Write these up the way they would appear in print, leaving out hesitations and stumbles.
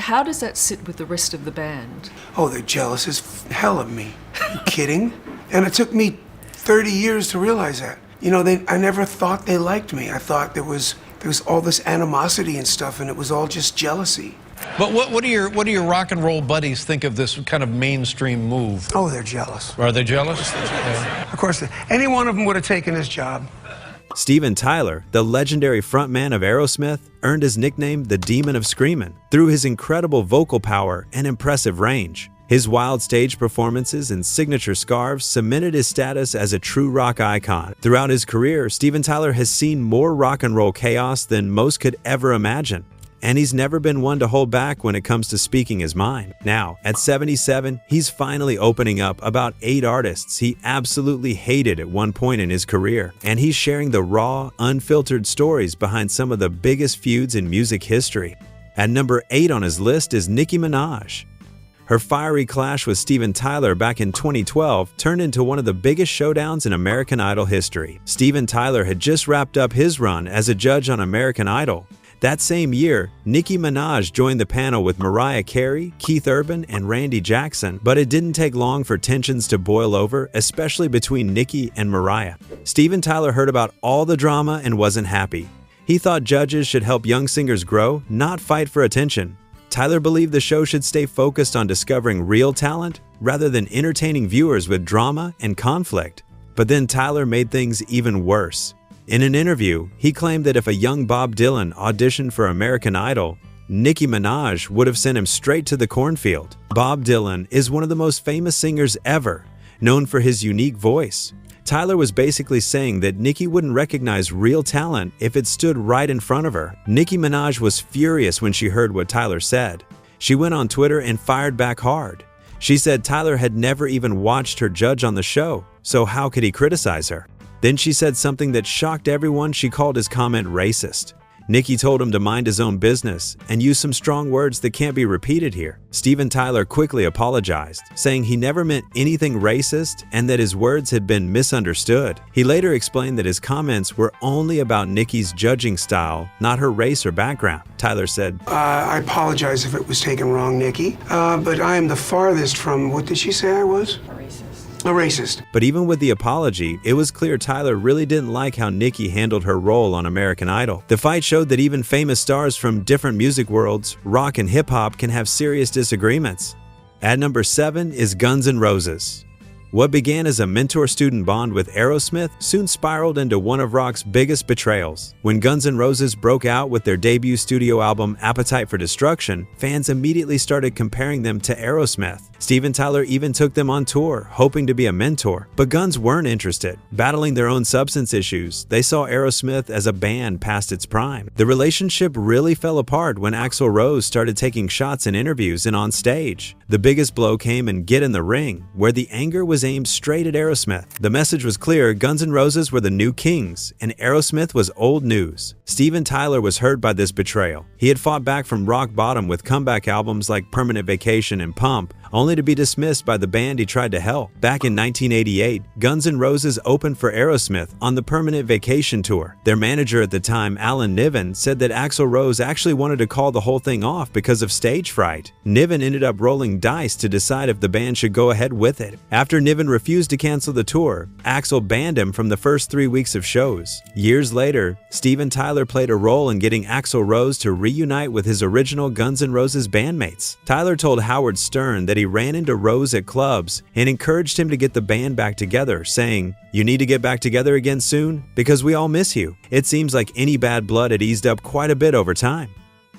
how does that sit with the rest of the band? Oh, they're jealous as hell of me. You kidding? And it took me 30 years to realize that. You know, I never thought they liked me. I thought there was all this animosity and stuff, and it was all just jealousy. But what do your rock and roll buddies think of this kind of mainstream move? Oh, they're jealous. Are they jealous? Yeah. Of course, any one of them would have taken his job. Steven Tyler, the legendary frontman of Aerosmith, earned his nickname the Demon of Screamin through his incredible vocal power and impressive range. His wild stage performances and signature scarves cemented his status as a true rock icon. Throughout his career, Steven Tyler has seen more rock and roll chaos than most could ever imagine. And he's never been one to hold back when it comes to speaking his mind. Now, at 77, he's finally opening up about 8 artists he absolutely hated at one point in his career. And he's sharing the raw, unfiltered stories behind some of the biggest feuds in music history. At number 8 on his list is Nicki Minaj. Her fiery clash with Steven Tyler back in 2012 turned into one of the biggest showdowns in American Idol history. Steven Tyler had just wrapped up his run as a judge on American Idol. That same year, Nicki Minaj joined the panel with Mariah Carey, Keith Urban, and Randy Jackson, but it didn't take long for tensions to boil over, especially between Nicki and Mariah. Steven Tyler heard about all the drama and wasn't happy. He thought judges should help young singers grow, not fight for attention. Tyler believed the show should stay focused on discovering real talent rather than entertaining viewers with drama and conflict. But then Tyler made things even worse. In an interview, he claimed that if a young Bob Dylan auditioned for American Idol, Nicki Minaj would have sent him straight to the cornfield. Bob Dylan is one of the most famous singers ever, known for his unique voice. Tyler was basically saying that Nicki wouldn't recognize real talent if it stood right in front of her. Nicki Minaj was furious when she heard what Tyler said. She went on Twitter and fired back hard. She said Tyler had never even watched her judge on the show, so how could he criticize her? Then she said something that shocked everyone. She called his comment racist. Nicki told him to mind his own business and used some strong words that can't be repeated here. Steven Tyler quickly apologized, saying he never meant anything racist and that his words had been misunderstood. He later explained that his comments were only about Nicki's judging style, not her race or background. Tyler said, I apologize if it was taken wrong, Nicki, but I am the farthest from, what did she say I was? A racist. But even with the apology, it was clear Tyler really didn't like how Nicki handled her role on American Idol. The fight showed that even famous stars from different music worlds, rock and hip-hop, can have serious disagreements. At number 7 is Guns N' Roses. What began as a mentor-student bond with Aerosmith soon spiraled into one of rock's biggest betrayals. When Guns N' Roses broke out with their debut studio album Appetite for Destruction, fans immediately started comparing them to Aerosmith. Steven Tyler even took them on tour, hoping to be a mentor. But Guns weren't interested. Battling their own substance issues, they saw Aerosmith as a band past its prime. The relationship really fell apart when Axl Rose started taking shots in interviews and on stage. The biggest blow came in Get in the Ring, where the anger was aimed straight at Aerosmith. The message was clear: Guns N' Roses were the new kings, and Aerosmith was old news. Steven Tyler was hurt by this betrayal. He had fought back from rock bottom with comeback albums like Permanent Vacation and Pump, only to be dismissed by the band he tried to help. Back in 1988, Guns N' Roses opened for Aerosmith on the Permanent Vacation tour. Their manager at the time, Alan Niven, said that Axl Rose actually wanted to call the whole thing off because of stage fright. Niven ended up rolling dice to decide if the band should go ahead with it. After Niven refused to cancel the tour, Axl banned him from the first 3 weeks of shows. Years later, Steven Tyler played a role in getting Axl Rose to reunite with his original Guns N' Roses bandmates. Tyler told Howard Stern that he ran into Rose at clubs and encouraged him to get the band back together, saying, "You need to get back together again soon because we all miss you." It seems like any bad blood had eased up quite a bit over time.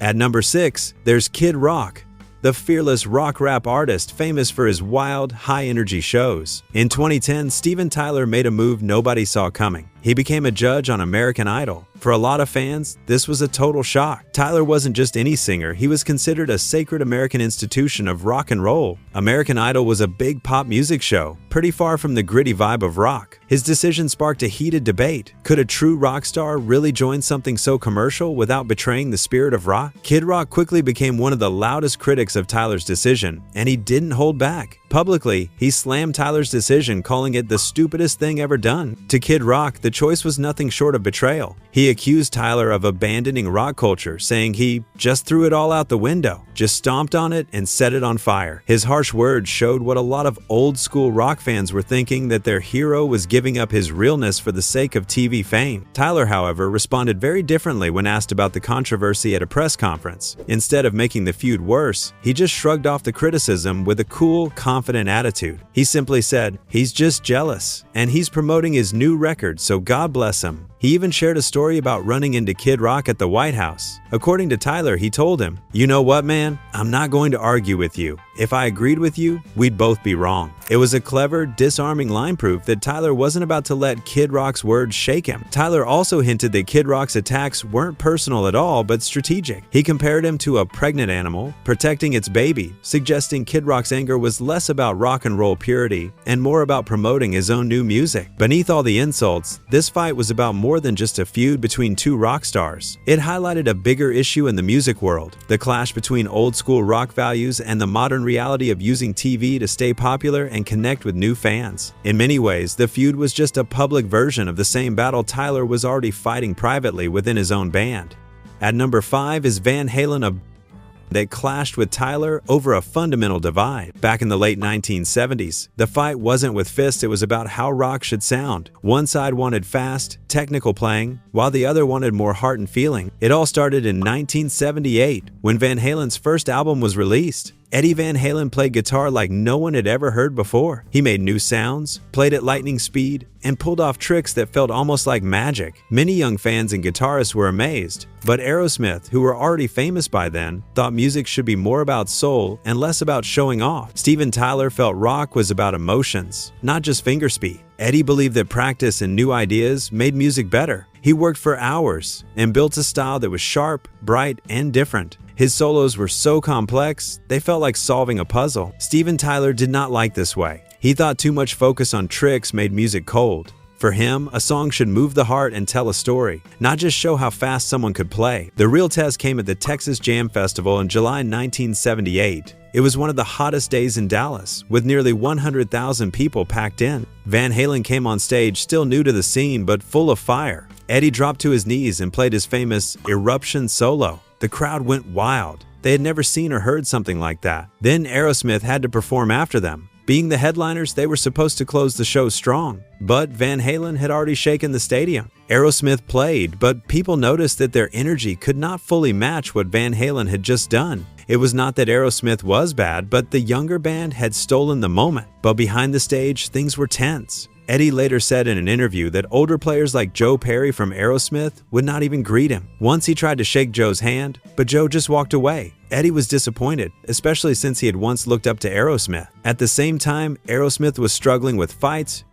At number 6, there's Kid Rock, the fearless rock rap artist famous for his wild, high-energy shows. In 2010, Steven Tyler made a move nobody saw coming. He became a judge on American Idol. For a lot of fans, this was a total shock. Tyler wasn't just any singer, he was considered a sacred American institution of rock and roll. American Idol was a big pop music show, pretty far from the gritty vibe of rock. His decision sparked a heated debate. Could a true rock star really join something so commercial without betraying the spirit of rock? Kid Rock quickly became one of the loudest critics of Tyler's decision, and he didn't hold back. Publicly, he slammed Tyler's decision, calling it the stupidest thing ever done. To Kid Rock, the choice was nothing short of betrayal. He accused Tyler of abandoning rock culture, saying he just threw it all out the window, just stomped on it and set it on fire. His harsh words showed what a lot of old-school rock fans were thinking, that their hero was giving up his realness for the sake of TV fame. Tyler, however, responded very differently when asked about the controversy at a press conference. Instead of making the feud worse, he just shrugged off the criticism with a cool, confident attitude. He simply said, "He's just jealous, and he's promoting his new record, so God bless him." He even shared a story about running into Kid Rock at the White House. According to Tyler, he told him, "You know what, man? I'm not going to argue with you. If I agreed with you, we'd both be wrong." It was a clever, disarming line proof that Tyler wasn't about to let Kid Rock's words shake him. Tyler also hinted that Kid Rock's attacks weren't personal at all, but strategic. He compared him to a pregnant animal, protecting its baby, suggesting Kid Rock's anger was less about rock and roll purity and more about promoting his own new music. Beneath all the insults, this fight was about more than just a feud between two rock stars. It highlighted a bigger issue in the music world, the clash between old-school rock values and the modern reality of using TV to stay popular and connect with new fans. In many ways, the feud was just a public version of the same battle Tyler was already fighting privately within his own band. At number 5 is Van Halen, that clashed with Tyler over a fundamental divide. Back in the late 1970s, the fight wasn't with fists, it was about how rock should sound. One side wanted fast, technical playing, while the other wanted more heart and feeling. It all started in 1978, when Van Halen's first album was released. Eddie Van Halen played guitar like no one had ever heard before. He made new sounds, played at lightning speed, and pulled off tricks that felt almost like magic. Many young fans and guitarists were amazed, but Aerosmith, who were already famous by then, thought music should be more about soul and less about showing off. Steven Tyler felt rock was about emotions, not just finger speed. Eddie believed that practice and new ideas made music better. He worked for hours and built a style that was sharp, bright, and different. His solos were so complex, they felt like solving a puzzle. Steven Tyler did not like this way. He thought too much focus on tricks made music cold. For him, a song should move the heart and tell a story, not just show how fast someone could play. The real test came at the Texas Jam Festival in July 1978. It was one of the hottest days in Dallas, with nearly 100,000 people packed in. Van Halen came on stage still new to the scene, but full of fire. Eddie dropped to his knees and played his famous Eruption solo. The crowd went wild. They had never seen or heard something like that. Then Aerosmith had to perform after them. Being the headliners, they were supposed to close the show strong, but Van Halen had already shaken the stadium. Aerosmith played, but people noticed that their energy could not fully match what Van Halen had just done. It was not that Aerosmith was bad, but the younger band had stolen the moment. But behind the stage, things were tense. Eddie later said in an interview that older players like Joe Perry from Aerosmith would not even greet him. Once he tried to shake Joe's hand, but Joe just walked away. Eddie was disappointed, especially since he had once looked up to Aerosmith. At the same time, Aerosmith was struggling with fights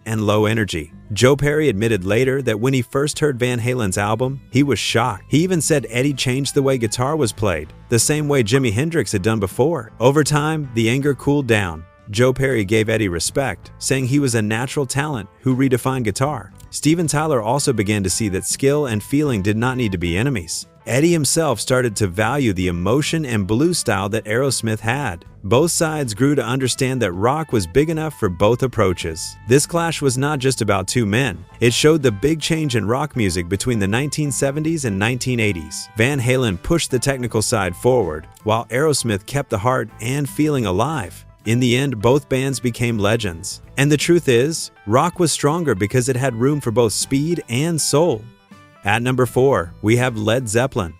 and low energy. Joe Perry admitted later that when he first heard Van Halen's album, he was shocked. He even said Eddie changed the way guitar was played, the same way Jimi Hendrix had done before. Over time, the anger cooled down. Joe Perry gave Eddie respect, saying he was a natural talent who redefined guitar. Steven Tyler also began to see that skill and feeling did not need to be enemies. Eddie himself started to value the emotion and blues style that Aerosmith had. Both sides grew to understand that rock was big enough for both approaches. This clash was not just about two men. It showed the big change in rock music between the 1970s and 1980s. Van Halen pushed the technical side forward, while Aerosmith kept the heart and feeling alive. In the end, both bands became legends. And the truth is, rock was stronger because it had room for both speed and soul. At number 4, we have Led Zeppelin,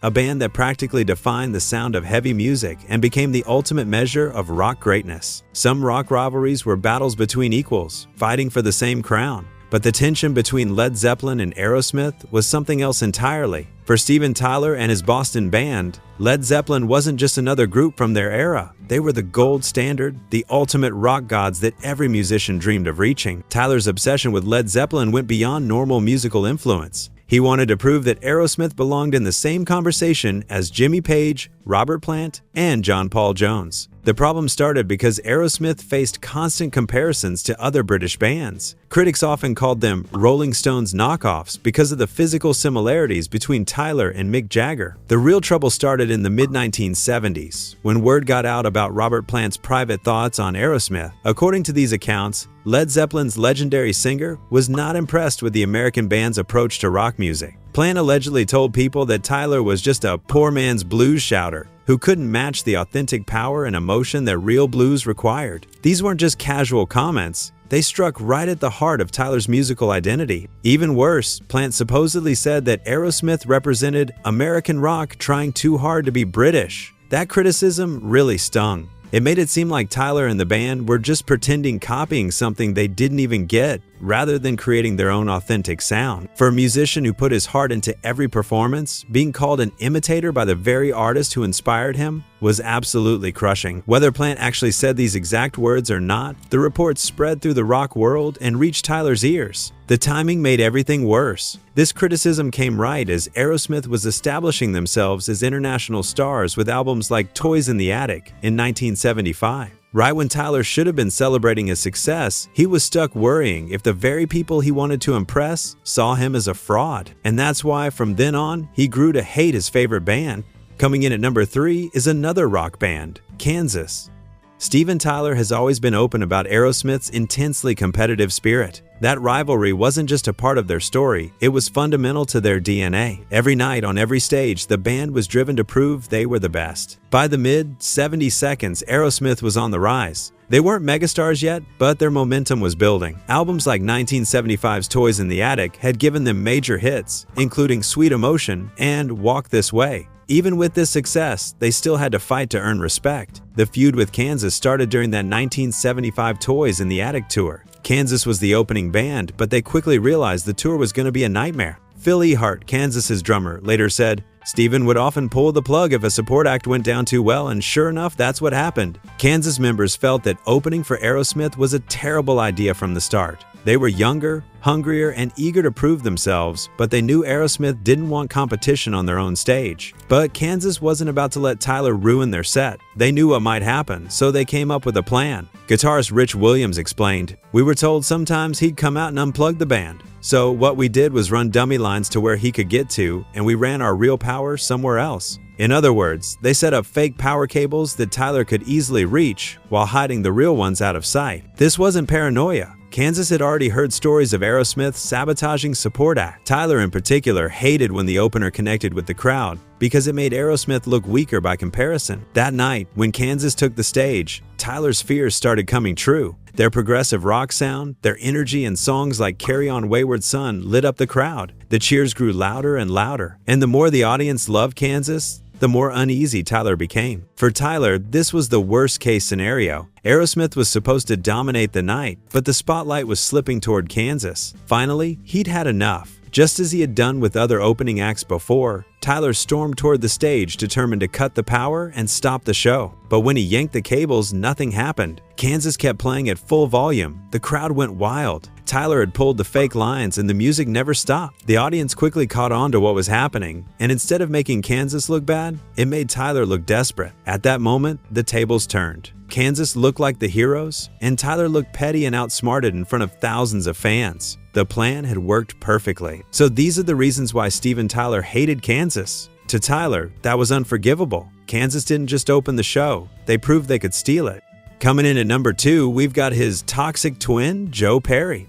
a band that practically defined the sound of heavy music and became the ultimate measure of rock greatness. Some rock rivalries were battles between equals, fighting for the same crown. But the tension between Led Zeppelin and Aerosmith was something else entirely. For Steven Tyler and his Boston band, Led Zeppelin wasn't just another group from their era. They were the gold standard, the ultimate rock gods that every musician dreamed of reaching. Tyler's obsession with Led Zeppelin went beyond normal musical influence. He wanted to prove that Aerosmith belonged in the same conversation as Jimmy Page, Robert Plant, and John Paul Jones. The problem started because Aerosmith faced constant comparisons to other British bands. Critics often called them Rolling Stones knockoffs because of the physical similarities between Tyler and Mick Jagger. The real trouble started in the mid-1970s, when word got out about Robert Plant's private thoughts on Aerosmith. According to these accounts, Led Zeppelin's legendary singer was not impressed with the American band's approach to rock music. Plant allegedly told people that Tyler was just a poor man's blues shouter who couldn't match the authentic power and emotion that real blues required. These weren't just casual comments. They struck right at the heart of Tyler's musical identity. Even worse, Plant supposedly said that Aerosmith represented American rock trying too hard to be British. That criticism really stung. It made it seem like Tyler and the band were just pretending copying something they didn't even get, rather than creating their own authentic sound. For a musician who put his heart into every performance, being called an imitator by the very artist who inspired him was absolutely crushing. Whether Plant actually said these exact words or not, the reports spread through the rock world and reached Tyler's ears. The timing made everything worse. This criticism came right as Aerosmith was establishing themselves as international stars with albums like Toys in the Attic in 1975. Right when Tyler should have been celebrating his success, he was stuck worrying if the very people he wanted to impress saw him as a fraud. And that's why from then on, he grew to hate his favorite band. Coming in at number 3 is another rock band, Kansas. Steven Tyler has always been open about Aerosmith's intensely competitive spirit. That rivalry wasn't just a part of their story, it was fundamental to their DNA. Every night on every stage, the band was driven to prove they were the best. By the mid-70 seconds, Aerosmith was on the rise. They weren't megastars yet, but their momentum was building. Albums like 1975's Toys in the Attic had given them major hits, including Sweet Emotion and Walk This Way. Even with this success, they still had to fight to earn respect. The feud with Kansas started during that 1975 Toys in the Attic tour. Kansas was the opening band, but they quickly realized the tour was going to be a nightmare. Phil Ehart, Kansas's drummer, later said, "Steven would often pull the plug if a support act went down too well, and sure enough, that's what happened." Kansas members felt that opening for Aerosmith was a terrible idea from the start. They were younger, hungrier, and eager to prove themselves, but they knew Aerosmith didn't want competition on their own stage. But Kansas wasn't about to let Tyler ruin their set. They knew what might happen, so they came up with a plan. Guitarist Rich Williams explained, "We were told sometimes he'd come out and unplug the band. So what we did was run dummy lines to where he could get to, and we ran our real power somewhere else." In other words, they set up fake power cables that Tyler could easily reach while hiding the real ones out of sight. This wasn't paranoia. Kansas had already heard stories of Aerosmith sabotaging support acts. Tyler in particular hated when the opener connected with the crowd because it made Aerosmith look weaker by comparison. That night, when Kansas took the stage, Tyler's fears started coming true. Their progressive rock sound, their energy, and songs like Carry On Wayward Son lit up the crowd. The cheers grew louder and louder, and the more the audience loved Kansas, the more uneasy Tyler became. For Tyler, this was the worst-case scenario. Aerosmith was supposed to dominate the night, but the spotlight was slipping toward Kansas. Finally, he'd had enough. Just as he had done with other opening acts before, Tyler stormed toward the stage determined to cut the power and stop the show. But when he yanked the cables, nothing happened. Kansas kept playing at full volume. The crowd went wild. Tyler had pulled the fake lines and the music never stopped. The audience quickly caught on to what was happening, and instead of making Kansas look bad, it made Tyler look desperate. At that moment, the tables turned. Kansas looked like the heroes, and Tyler looked petty and outsmarted in front of thousands of fans. The plan had worked perfectly. So these are the reasons why Steven Tyler hated Kansas. To Tyler, that was unforgivable. Kansas didn't just open the show, they proved they could steal it. Coming in at number 2, we've got his toxic twin, Joe Perry.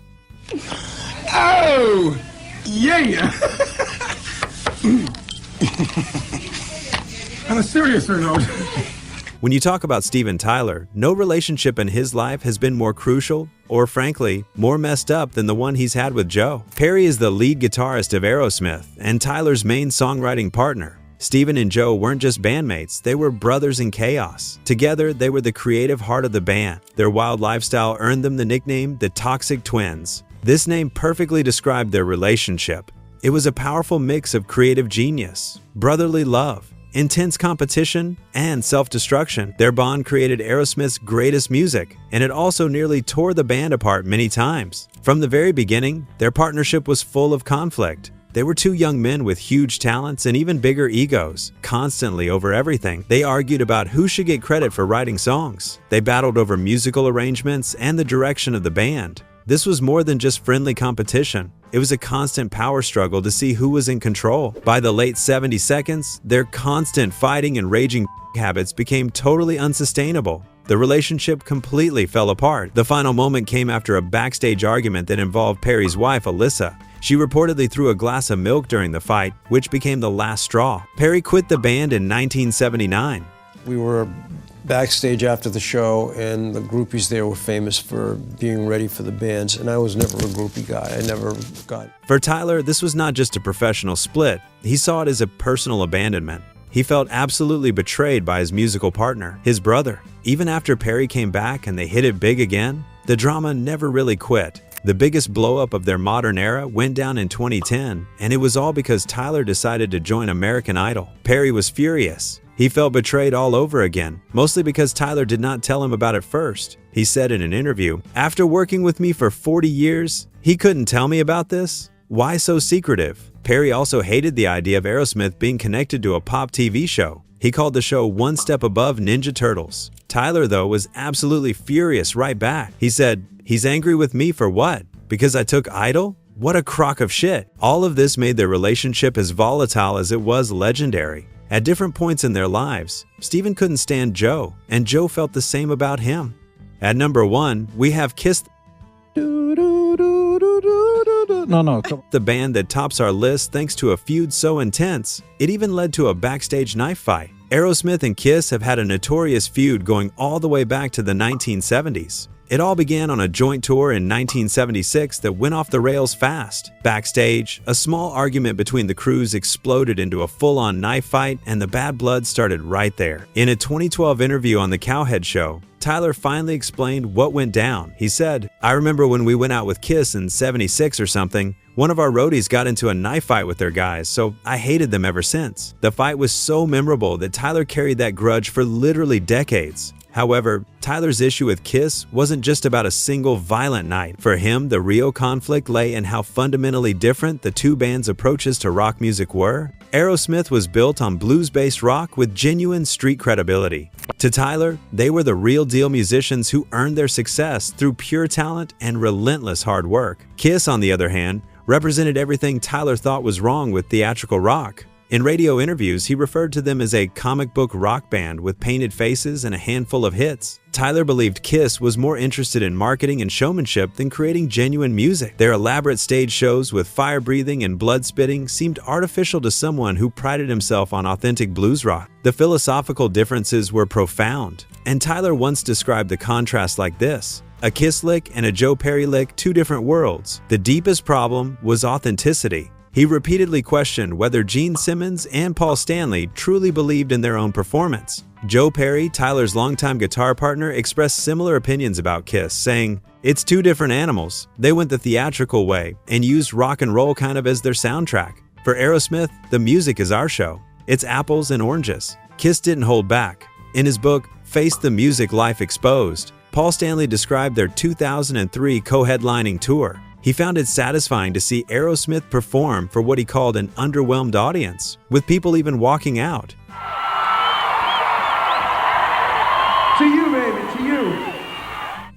Oh, yeah. On a seriouser note. When you talk about Steven Tyler, no relationship in his life has been more crucial, or frankly, more messed up than the one he's had with Joe. Perry is the lead guitarist of Aerosmith and Tyler's main songwriting partner. Steven and Joe weren't just bandmates, they were brothers in chaos. Together, they were the creative heart of the band. Their wild lifestyle earned them the nickname the Toxic Twins. This name perfectly described their relationship. It was a powerful mix of creative genius, brotherly love, intense competition, and self-destruction. Their bond created Aerosmith's greatest music, and it also nearly tore the band apart many times. From the very beginning, their partnership was full of conflict. They were two young men with huge talents and even bigger egos. Constantly over everything, they argued about who should get credit for writing songs. They battled over musical arrangements and the direction of the band. This was more than just friendly competition. It was a constant power struggle to see who was in control. By the late 70 seconds, their constant fighting and raging habits became totally unsustainable. The relationship completely fell apart. The final moment came after a backstage argument that involved Perry's wife, Alyssa. She reportedly threw a glass of milk during the fight, which became the last straw. Perry quit the band in 1979. We were backstage after the show, and the groupies there were famous for being ready for the bands, and I was never a groupie guy. I never got... For Tyler, this was not just a professional split. He saw it as a personal abandonment. He felt absolutely betrayed by his musical partner, his brother. Even after Perry came back and they hit it big again, the drama never really quit. The biggest blow-up of their modern era went down in 2010, and it was all because Tyler decided to join American Idol. Perry was furious. He felt betrayed all over again, mostly because Tyler did not tell him about it first. He said in an interview, "After working with me for 40 years, he couldn't tell me about this? Why so secretive?" Perry also hated the idea of Aerosmith being connected to a pop TV show. He called the show one step above Ninja Turtles. Tyler, though, was absolutely furious right back. He said, "He's angry with me for what? Because I took Idol? What a crock of shit." All of this made their relationship as volatile as it was legendary. At different points in their lives, Steven couldn't stand Joe, and Joe felt the same about him. At number 1, we have Kiss, the band that tops our list thanks to a feud so intense, it even led to a backstage knife fight. Aerosmith and Kiss have had a notorious feud going all the way back to the 1970s. It all began on a joint tour in 1976 that went off the rails fast. Backstage, a small argument between the crews exploded into a full-on knife fight, and the bad blood started right there. In a 2012 interview on The Cowhead Show, Tyler finally explained what went down. He said, "I remember when we went out with Kiss in '76 or something, one of our roadies got into a knife fight with their guys, so I hated them ever since." The fight was so memorable that Tyler carried that grudge for literally decades. However, Tyler's issue with Kiss wasn't just about a single violent night. For him, the real conflict lay in how fundamentally different the two bands' approaches to rock music were. Aerosmith was built on blues-based rock with genuine street credibility. To Tyler, they were the real-deal musicians who earned their success through pure talent and relentless hard work. Kiss, on the other hand, represented everything Tyler thought was wrong with theatrical rock. In radio interviews, he referred to them as a comic book rock band with painted faces and a handful of hits. Tyler believed Kiss was more interested in marketing and showmanship than creating genuine music. Their elaborate stage shows with fire-breathing and blood-spitting seemed artificial to someone who prided himself on authentic blues rock. The philosophical differences were profound, and Tyler once described the contrast like this: a Kiss lick and a Joe Perry lick, two different worlds. The deepest problem was authenticity. He repeatedly questioned whether Gene Simmons and Paul Stanley truly believed in their own performance. Joe Perry, Tyler's longtime guitar partner, expressed similar opinions about Kiss, saying, "It's two different animals. They went the theatrical way and used rock and roll kind of as their soundtrack. For Aerosmith, the music is our show. It's apples and oranges." Kiss didn't hold back. In his book, Face the Music Life Exposed, Paul Stanley described their 2003 co-headlining tour. He found it satisfying to see Aerosmith perform for what he called an underwhelmed audience, with people even walking out. To you, baby, to you.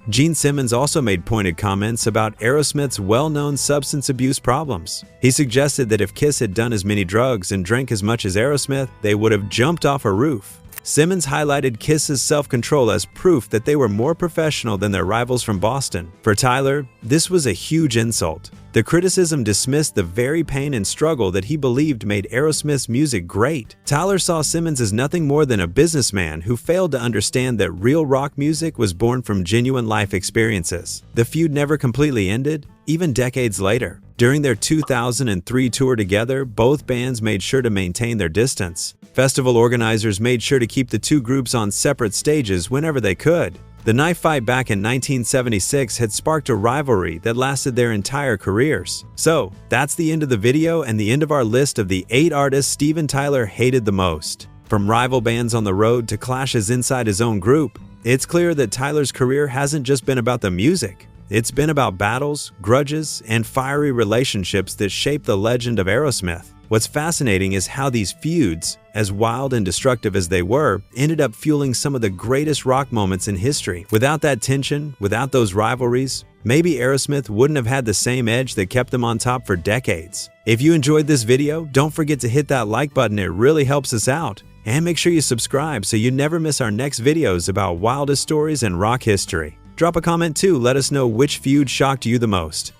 Gene Simmons also made pointed comments about Aerosmith's well-known substance abuse problems. He suggested that if Kiss had done as many drugs and drank as much as Aerosmith, they would have jumped off a roof. Simmons highlighted Kiss's self-control as proof that they were more professional than their rivals from Boston. For Tyler, this was a huge insult. The criticism dismissed the very pain and struggle that he believed made Aerosmith's music great. Tyler saw Simmons as nothing more than a businessman who failed to understand that real rock music was born from genuine life experiences. The feud never completely ended, even decades later. During their 2003 tour together, both bands made sure to maintain their distance. Festival organizers made sure to keep the two groups on separate stages whenever they could. The knife fight back in 1976 had sparked a rivalry that lasted their entire careers. So, that's the end of the video and the end of our list of the 8 artists Steven Tyler hated the most. From rival bands on the road to clashes inside his own group, it's clear that Tyler's career hasn't just been about the music. It's been about battles, grudges, and fiery relationships that shaped the legend of Aerosmith. What's fascinating is how these feuds, as wild and destructive as they were, ended up fueling some of the greatest rock moments in history. Without that tension, without those rivalries, maybe Aerosmith wouldn't have had the same edge that kept them on top for decades. If you enjoyed this video, don't forget to hit that like button, it really helps us out. And make sure you subscribe so you never miss our next videos about wildest stories in rock history. Drop a comment too, let us know which feud shocked you the most.